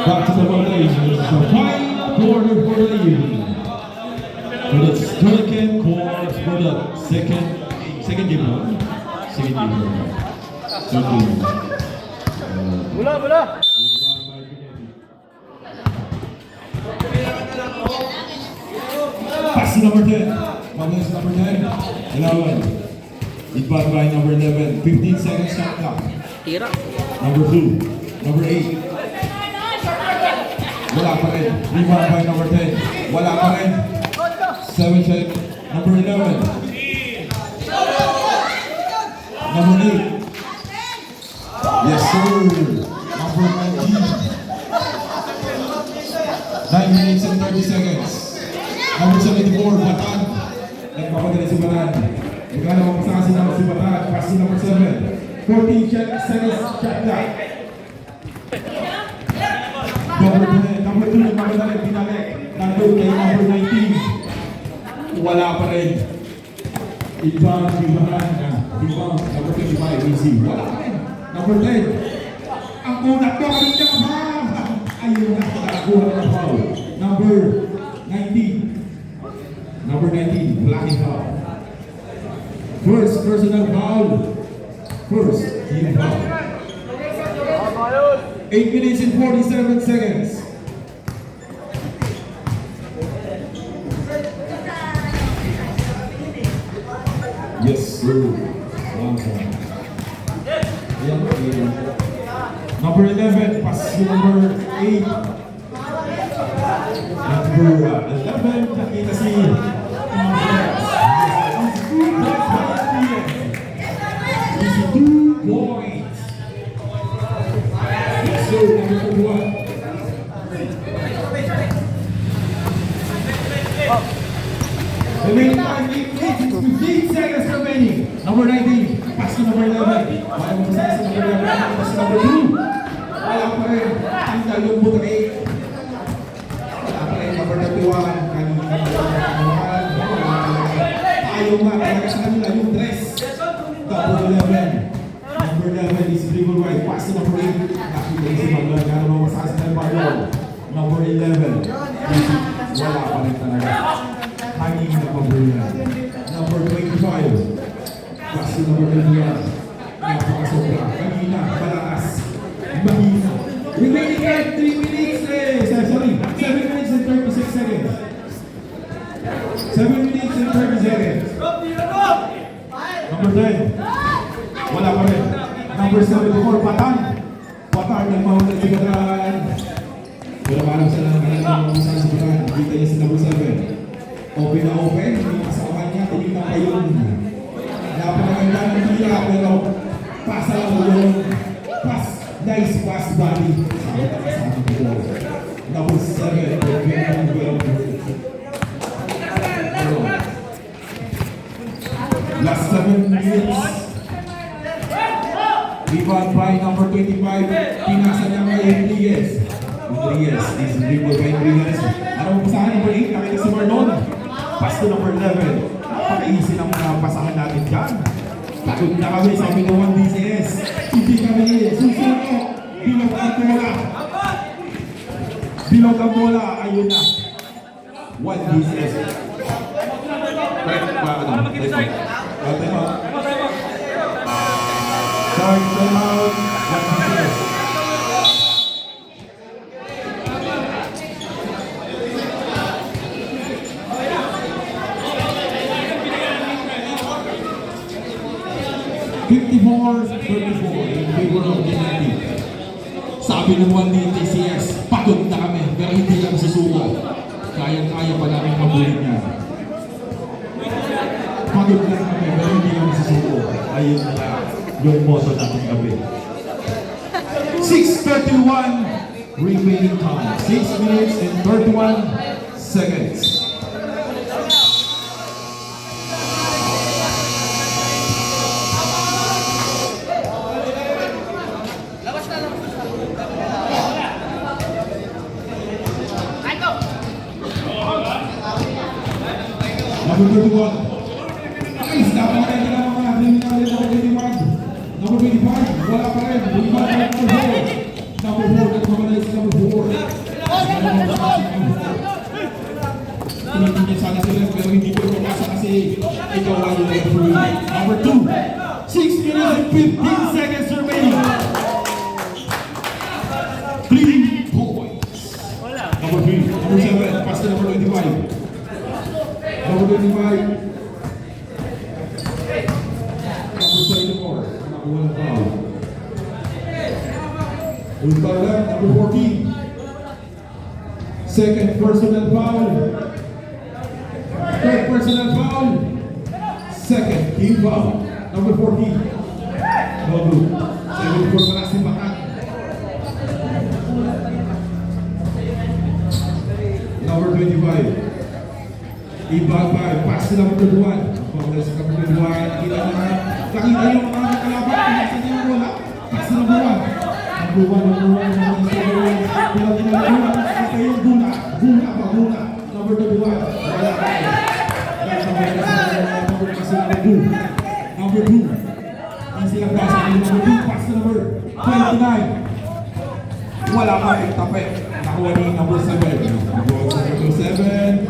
Back to the rotation. The final quarter for the evening. For the second quarter for the second game one. Second game one. Third game. Bola. Pass to number 10. Comments number 10. 11. Imbag by number 11. 15 seconds countdown. Tira. Number 2. Number 8. Wala pa rin. Rebound by number 10. Wala pa rin. 7 check. Number 11. Number 8. Yes, sir. Number 19. 9 minutes and 30 seconds. Number 74, Batan. Nagpapadali si Batan. Magkano ang pasasin naman si Batan. Pass to number 7. 14 seconds. Check that. Number 2, nagpapadali. Pinalik. Number kay number 19. Wala pa rin. Ibang. Number 25, easy. Wala pa rin. Number 10. Ang unat ko, kanina ka ba? Ayun na, nakakuha na foul. Number 19. Number 19, blocking foul. First personal foul. First team foul. 8 minutes and 47 seconds. Yes, sir. One point. Number 11, pass to number 8. Number 11, nakita si Easy 2 points. Yes, sir, number 1. Remaining time, 15 seconds remaining. Number 19, pass to number 11. Wala mo sa number 11, pass to number 2. Wala pa rin. Tanggal yung buto 8. Wala pa rin. Number 31. Ayaw nga talaga sa kanila yung dress. Double 11. Number 11 is dribble right. Pass to number 8. Nakita yung si Maglan. Gano'n mo masasa ng Barlow. Number 11. Wala pa rin talaga. Hanging na pabulan. Number 25. Pass to number 21. Napakasobra. Kanina. Malakas. Mahina. Remaining time, 3 minutes sorry, 7 minutes and 36 seconds. 7 minutes and 30 seconds. Number 10. Wala pa rin. Number 74, Patan. Patan, nagmahulad si Patan. Wala pa alam sa lang sa Patan. Kita niya si number 7. Open na open. Hindi kasama niya. Tinignan pa yun. Napakaganda ng tira, pero pasa lang yun. Pass. Nice pass body. Number 7. Last 7 minutes. Rebound by number 25. Pinasa niya kay Rodriguez. Rodriguez is dribbled by Rodriguez. Ano mo pasahan? Number 8. Nakita si Marlon. Pass to number 11. Napaka-easy ng mga pasahan natin dyan. Takot na kami, sabi ng 1DCS. Hindi kami susuko. Bilog ang bola. Bilog ang bola. Ayun na. 1DCS. Correct ba? Ano? Time out. Sorry, time out. 1DCS. in favor of Dinati. Sabi ng 1DTCS, pagod na kami, pero hindi lang susuko. Kaya-kaya pa namin mabulin niya. Pagod na kami, pero hindi lang susuko. Ayun na yung motto natin gabi. 6:31 remaining time. 6 minutes and 31 seconds. Number 31. Nice! Napakaganda na mga criminal number 21. Number 25. Wala pa rin. Number 4. Number 4. Nagmamalays number 4. Tinitingin sana sila pero hindi po pumasa kasi ikaw ay yung referee. Number 2, 6 minutes and 15 seconds remaining. 3 points. Number 3, number 7, pass to number 25. Number 25. Number 74, nakuha ng foul. With foul left, number 14. Second personal foul. Third personal foul. Second team foul. Number 14. No good. 7-4 para si Bakat. Number 25. Ibabay. Pass to number 21. Pagkakas sa number 21. Nakita yung mga kalaban. Pinasa niya yung bola. Pass to number 1. Number 1. Pero tinalaman. Ito yung gula. Number 21. Wala kayo. Number 2. Ang silang basa ng number 2. Pass to number 29. Wala ka yung tapet. Nakuha ni number 7. Number 7.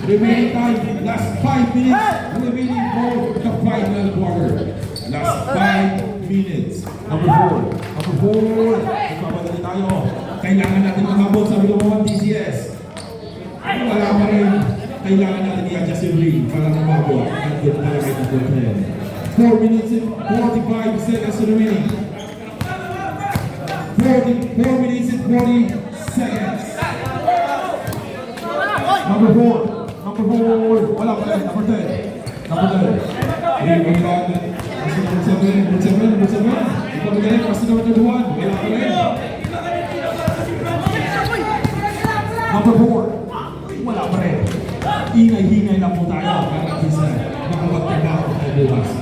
Remaining time. Last 5 minutes. Remaining for the final quarter. Last 5 minutes. Number 4. Number 4. Nagpapadali tayo. Kailangan natin maghabol sa Bilumawan DCS. Wala pa rin. Kailangan natin i-adjust yung ring para namabot. Ang good talaga yung good plan. 4 minutes and 45 seconds remaining. 4 minutes and 40 seconds. Number 4. Number 4. Wala pa rin. Number 10. Number 10. Rebound. Number 7. Ipagagalit. Kasi number 21. Wala pa rin. Number 4. Wala pa rin. Ingay-hingay lang po tayo para at least makapagtrabaho tayo bukas.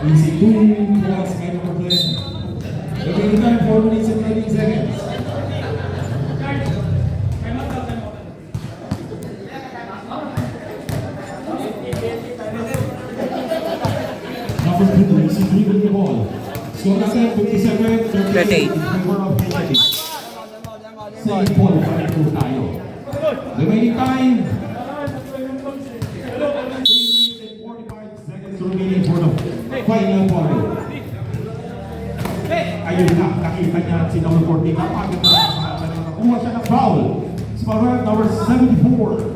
Easy 2 points by number 10. Remaining time 4 minutes and 13 seconds. Number 2 is dribbling the ball. Score natin 57-38 in favor of United. Same ball pa rin po tayo. Remaining time 3 minutes and 45 seconds remaining for the final quarter. Ayun na, nakita niya si number 14. Kapagod na nakuha siya ng foul. Sparrow number 74.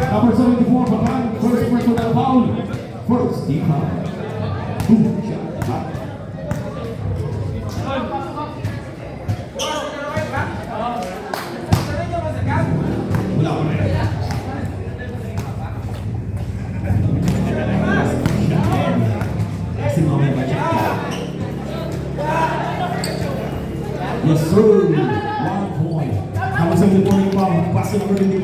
Number 74, Bakan, first personal foul. First team foul. Boom, shot. Wala ko na yun. Kasi mamaya ba siya? Yes sir, 1 point. Number 74 yung foul. Pass to number 25.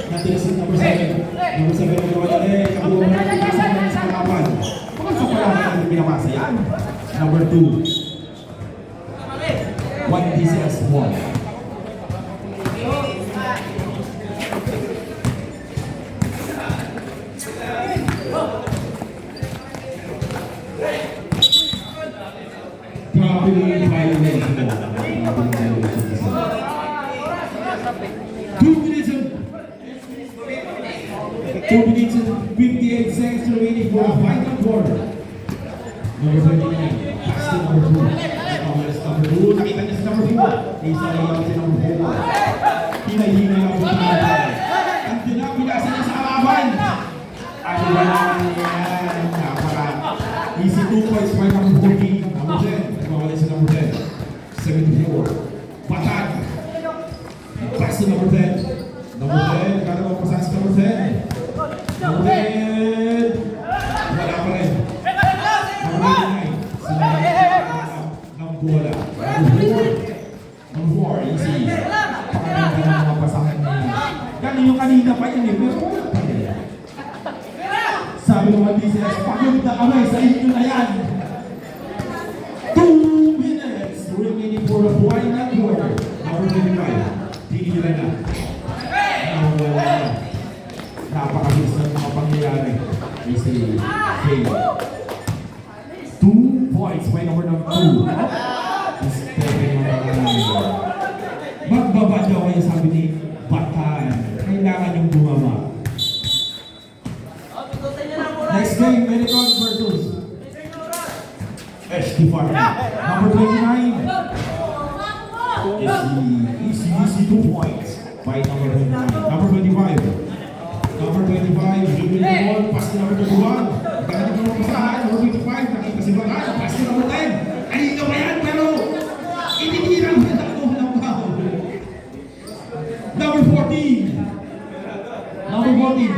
Natin si number 7. Number 7 yung gawa niya. Kabuha na natin sa mga sa kalaban. Bakit sa kalaban natin pinamasa yan? Number 2. 1 DCS 1. Properly violation. 2 minutes and 58 seconds remaining for the final quarter. Number 29. Pass to number 2. Number 2. Nakita niya si number 4. Isa na lang si number 4. Hinay-hinay lang po si number 5. Ang pinasa niya sa kalaban. Ano ba naman yan? Napaka. Easy 2 points by number 14. Number 10. Nagmamali sa number 10. 74. Patag. Pass to number 10. Number 10. Kaya naman pasahan sa number 10. Number 10. Wala pa rin. Number 9. Number 4. Number 4. Easy. Pakaganda ng mga pasahan niya. Kanina pa yun eh. Pero wala pa rin. Sabi ng mga DCS, pagkita kami sa inyo na yan. 2 minutes remaining for the final quarter. Number 25. Tinira na. Napakabilis ng mga pangyayari. Easy. Fail. 2 points by number 2. Stepping on H Department. Number 29 is easy 2 points by number 29. Number 25. Number 25, dribbling the ball, pass to number 21. Ganun ang mga pasahan, number 25, nakita si Bataan, pass to number 10. Ay, ito ba yan? Pero, itinirang na ako ng foul. Number 14. Number 14.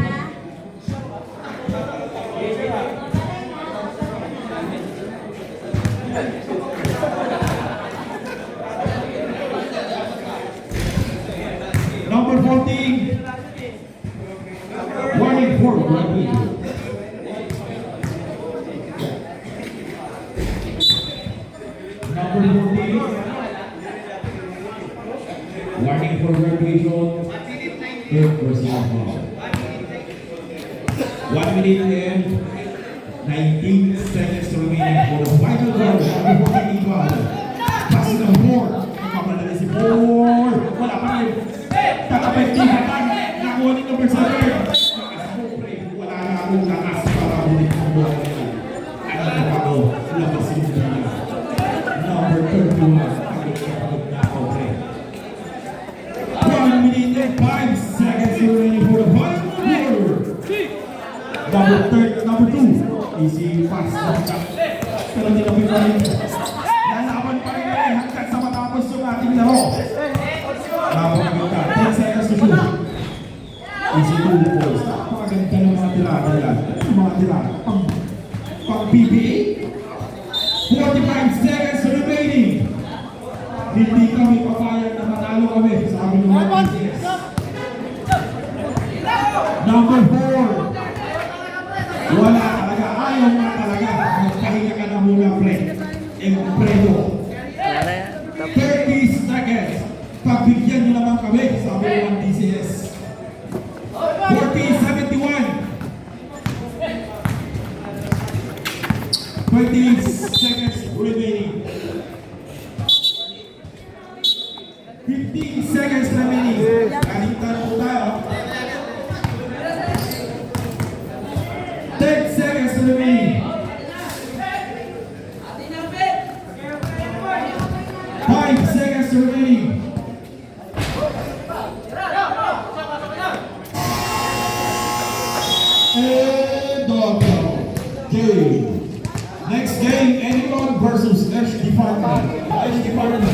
Number 14. Warning for rugby. Number 14. Warning for graduation. Third personal foul. 1 minute and 19 seconds remaining for the final round. Number 14 foul. Pass to number 4. Nagpapadala si 4. Wala pa rin. Tatapektihan. Nakuha ni number 7. Wala na akong lakas para ulit ang buhay nila. Ano na ako? Labas yung dila. Number 31. Pagod na ako, pre. 1 minute and 5 seconds remaining for the final quarter. Number 2. Easy pass. Pero nilapit pa rin. Lalaban pa rin hanggang sa matapos yung ating laro. Napakagod ka. 10 seconds to shoot. Easy 2 points. Napakaganda ng mga tirada nila. Mga tirada. Pang PBA. 45 seconds remaining. Hindi kami papayag na manalo kami. Sabi ng mga business. Number 4. Wala talaga. Ayaw nga talaga. Magpahinga ka na muna, pre. Empreno. 30 seconds. Pagbigyan nyo naman kami. Sabi ng DCS. 40-71. 20 seconds remaining. 15 seconds remaining. Kalintan po tayo. 10 seconds remaining. 5 seconds remaining. And dog game. Next game, Anyone versus H Department. H Department